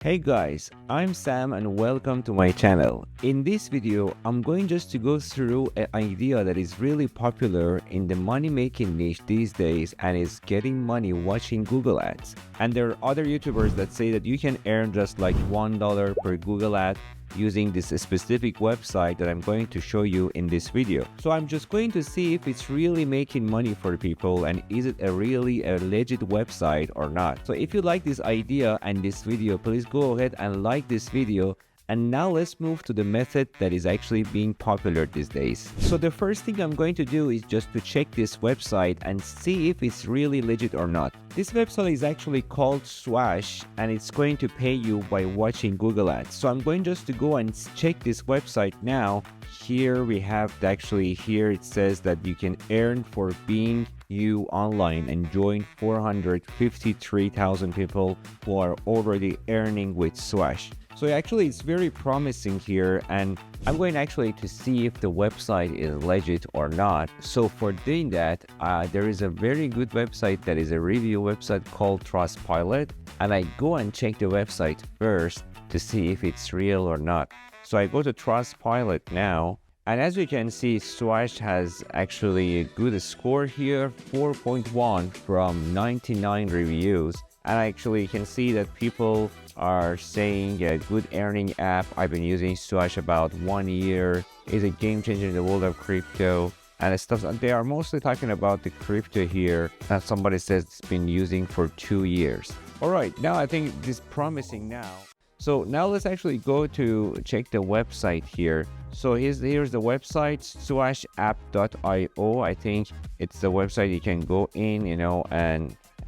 Hey guys, I'm Sam and welcome to my channel. In this video, I'm going just to go through an idea that is really popular in the money-making niche these days and is getting money watching Google ads. And there are other YouTubers that say that you can earn just like $1 per Google ad using this specific website that I'm going to show you in this video. So I'm just going to see if it's really making money for people and is it really a legit website or not. So if you like this idea and this video, please go ahead and like this video. And now let's move to the method that is actually being popular these days. So the first thing I'm going to do is just to check this website and see if it's really legit or not. This website is actually called Swash and it's going to pay you by watching Google ads. So I'm going just to go and check this website now. Here we have here it says that you can earn for being you online and join 453,000 people who are already earning with Swash. So actually it's very promising here, and I'm going actually to see if the website is legit or not. So for doing that, there is a very good website that is a review website called Trustpilot, and I go and check the website first to see if it's real or not. So I go to Trustpilot now, and as you can see, Swash has actually a good score here, 4.1 from 99 reviews. And actually you can see that people are saying a good earning app. I've been using Swash about 1 year. Is a game changer in the world of crypto and stuff. They are mostly talking about the crypto here that somebody says it's been using for 2 years. All right, now I think it is promising now. So now let's actually go to check the website here. So here's the website, swashapp.io. I think it's the website you can go in,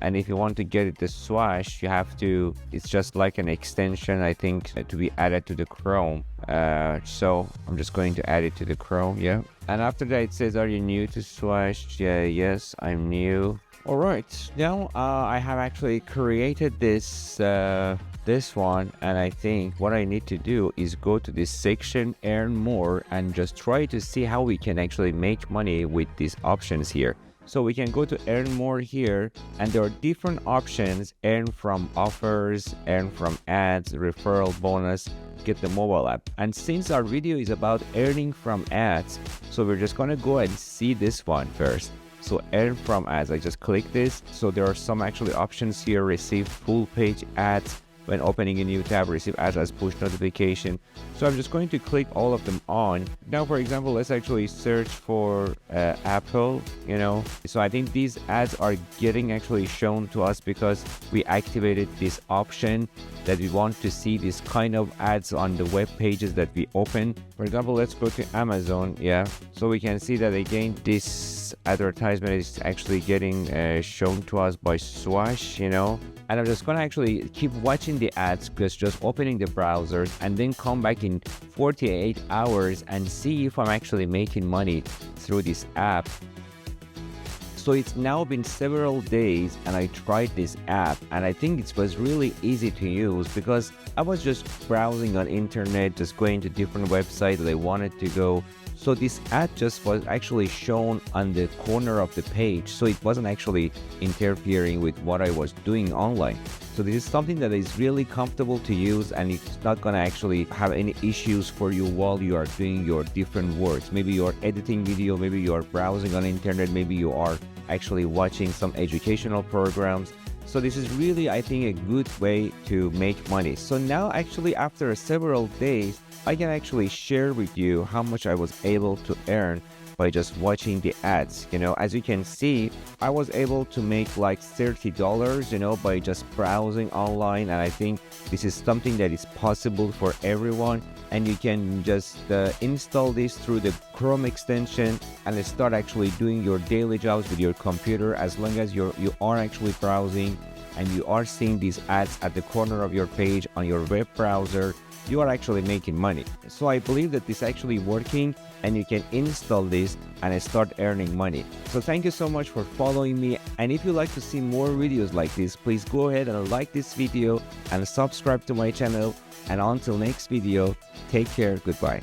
and if you want to get it to Swash, you have to, it's just like an extension, I think, to be added to the Chrome. So I'm just going to add it to the Chrome, yeah. And after that, it says, are you new to Swash? Yeah, yes, I'm new. All right, now I have actually created this one, and I think what I need to do is go to this section, earn more, and just try to see how we can actually make money with these options here. So we can go to earn more here, and there are different options: earn from offers, earn from ads, referral bonus, get the mobile app. And since our video is about earning from ads, so we're just gonna go and see this one first. So earn from ads, I just click this. So there are some actually options here: receive full page ads when opening a new tab, receive ads as push notification. So I'm just going to click all of them on. Now, for example, let's actually search for Apple, So I think these ads are getting actually shown to us because we activated this option that we want to see this kind of ads on the web pages that we open. For example, let's go to Amazon, yeah. So we can see that again, this advertisement is actually getting shown to us by Swash, And I'm just gonna actually keep watching the ads, just opening the browsers and then come back in 48 hours and see if I'm actually making money through this app. So it's now been several days and I tried this app, and I think it was really easy to use because I was just browsing on internet, just going to different websites that I wanted to go. So this ad just was actually shown on the corner of the page, so it wasn't actually interfering with what I was doing online. So this is something that is really comfortable to use, and it's not gonna actually have any issues for you while you are doing your different works. Maybe you're editing video, maybe you're browsing on internet, maybe you are actually watching some educational programs. So this is really, I think, a good way to make money. So now actually after several days, I can actually share with you how much I was able to earn by just watching the ads. As you can see, I was able to make like $30, by just browsing online, and I think this is something that is possible for everyone. And you can just install this through the Chrome extension and start actually doing your daily jobs with your computer. As long as you are actually browsing and you are seeing these ads at the corner of your page on your web browser, you are actually making money. So I believe that this is actually working, and you can install this and start earning money. So thank you so much for following me, and if you like to see more videos like this, please go ahead and like this video and subscribe to my channel. And until next video, take care, goodbye.